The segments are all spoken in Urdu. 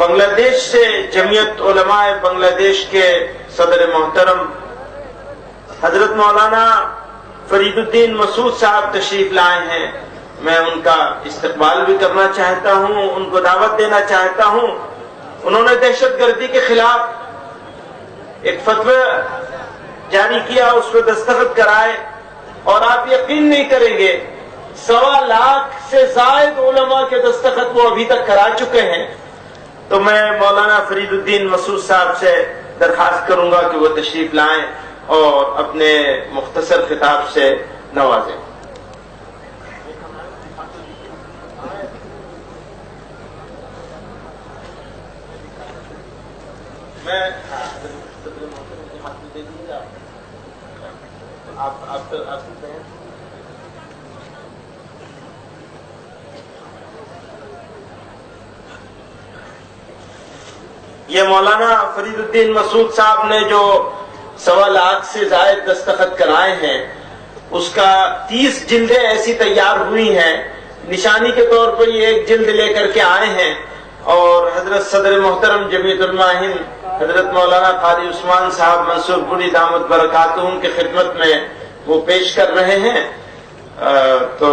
بنگلہ دیش سے جمعیت علماء بنگلہ دیش کے صدر محترم حضرت مولانا فرید الدین مسعود صاحب تشریف لائے ہیں. میں ان کا استقبال بھی کرنا چاہتا ہوں، ان کو دعوت دینا چاہتا ہوں. انہوں نے دہشت گردی کے خلاف ایک فتویٰ جاری کیا، اس پہ دستخط کرائے، اور آپ یقین نہیں کریں گے 1.25 لاکھ سے زائد علماء کے دستخط وہ ابھی تک کرا چکے ہیں. تو میں مولانا فرید الدین مسعود صاحب سے درخواست کروں گا کہ وہ تشریف لائیں اور اپنے مختصر خطاب سے نوازیں. یہ مولانا فرید الدین مسعود صاحب نے جو 1.25 لاکھ سے زائد دستخط کرائے ہیں، اس کا 30 جلدیں ایسی تیار ہوئی ہیں. نشانی کے طور پر یہ ایک جلد لے کر کے آئے ہیں، اور حضرت صدر محترم جمعیت علماء ہند حضرت مولانا قاری عثمان صاحب منصور پوری دامت برکاتہم کی خدمت میں وہ پیش کر رہے ہیں. تو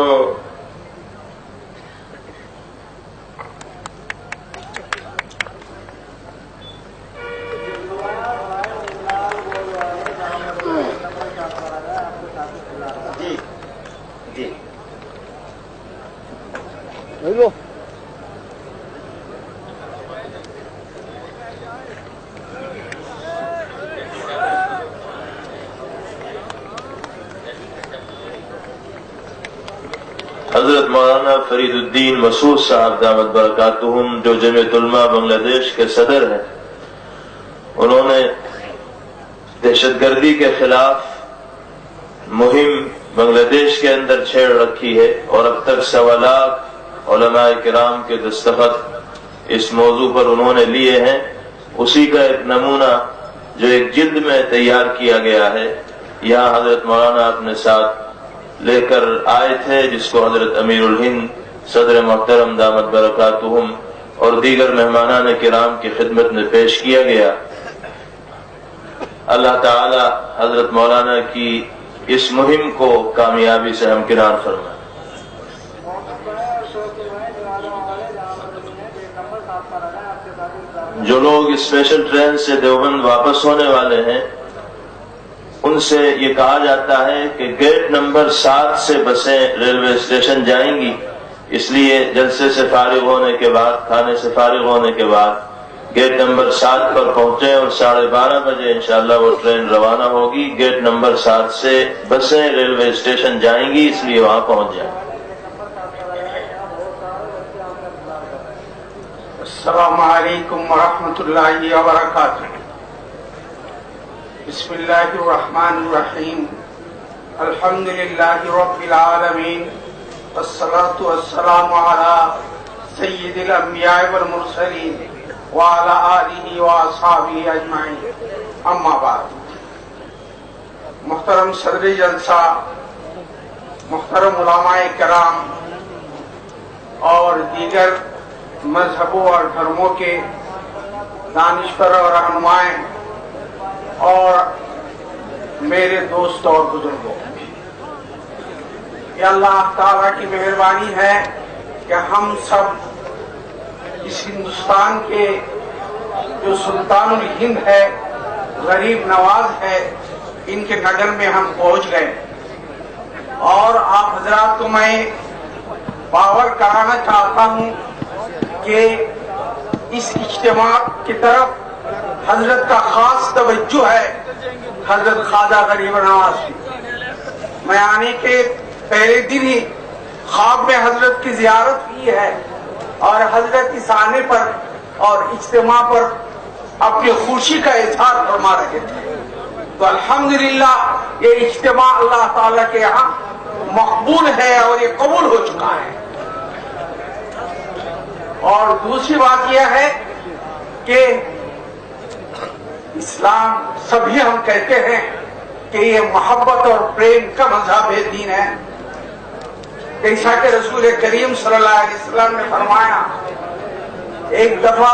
حضرت مولانا فرید الدین مسعود صاحب دامت برکاتہم جو جمعیت علماء بنگلہ دیش کے صدر ہیں، انہوں نے دہشت گردی کے خلاف مہم بنگلہ دیش کے اندر چھیڑ رکھی ہے، اور اب تک 1.25 لاکھ علماء کرام کے دستخط اس موضوع پر انہوں نے لیے ہیں. اسی کا ایک نمونہ جو ایک جلد میں تیار کیا گیا ہے، یہاں حضرت مولانا اپنے ساتھ لے کر آئے تھے، جس کو حضرت امیر الہند صدر محترم دامت برکاتہم اور دیگر مہمانان کرام کی خدمت میں پیش کیا گیا. اللہ تعالی حضرت مولانا کی اس مہم کو کامیابی سے ہمکنار فرمائے. جو لوگ اسپیشل ٹرین سے دیوبند واپس ہونے والے ہیں، ان سے یہ کہا جاتا ہے کہ گیٹ نمبر 7 سے بسیں ریلوے اسٹیشن جائیں گی. اس لیے جلسے سے فارغ ہونے کے بعد، کھانے سے فارغ ہونے کے بعد گیٹ نمبر 7 پر پہنچیں، اور 12:30 بجے انشاءاللہ وہ ٹرین روانہ ہوگی. گیٹ نمبر 7 سے بسیں ریلوے اسٹیشن جائیں گی، اس لیے وہاں پہنچ جائیں. السلام علیکم ورحمۃ اللہ وبرکاتہ. بسم اللہ الرحمن الرحیم. الحمد للہ رب العالمین، والصلاة والسلام علی سید الانبیاء والمرسلین وعلی آلہ واصحابہ اجمعین. اما بعد. محترم صدر جلسہ، محترم علماء کرام اور دیگر مذہبوں اور دھرموں کے دانشور اور رہنمائیں اور میرے دوست اور بزرگوں، یہ اللہ تعالیٰ کی مہربانی ہے کہ ہم سب اس ہندوستان کے جو سلطان الہند ہے، غریب نواز ہے، ان کے نگر میں ہم پہنچ گئے. اور آپ حضرات کو میں باور کرانا چاہتا ہوں کہ اس اجتماع کی طرف حضرت کا خاص توجہ ہے. حضرت خواجہ غریب نواز کی، میں آنے کے پہلے دن ہی خواب میں حضرت کی زیارت کی ہے، اور حضرت اس آنے پر اور اجتماع پر اپنی خوشی کا اظہار فرما رہے تھے. تو الحمدللہ یہ اجتماع اللہ تعالیٰ کے یہاں مقبول ہے اور یہ قبول ہو چکا ہے. اور دوسری بات یہ ہے کہ اسلام، سبھی ہم کہتے ہیں کہ یہ محبت اور پریم کا مذہب ہے، دین ہے. جیسا کہ رسول کریم صلی اللہ علیہ وسلم نے فرمایا، ایک دفعہ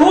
2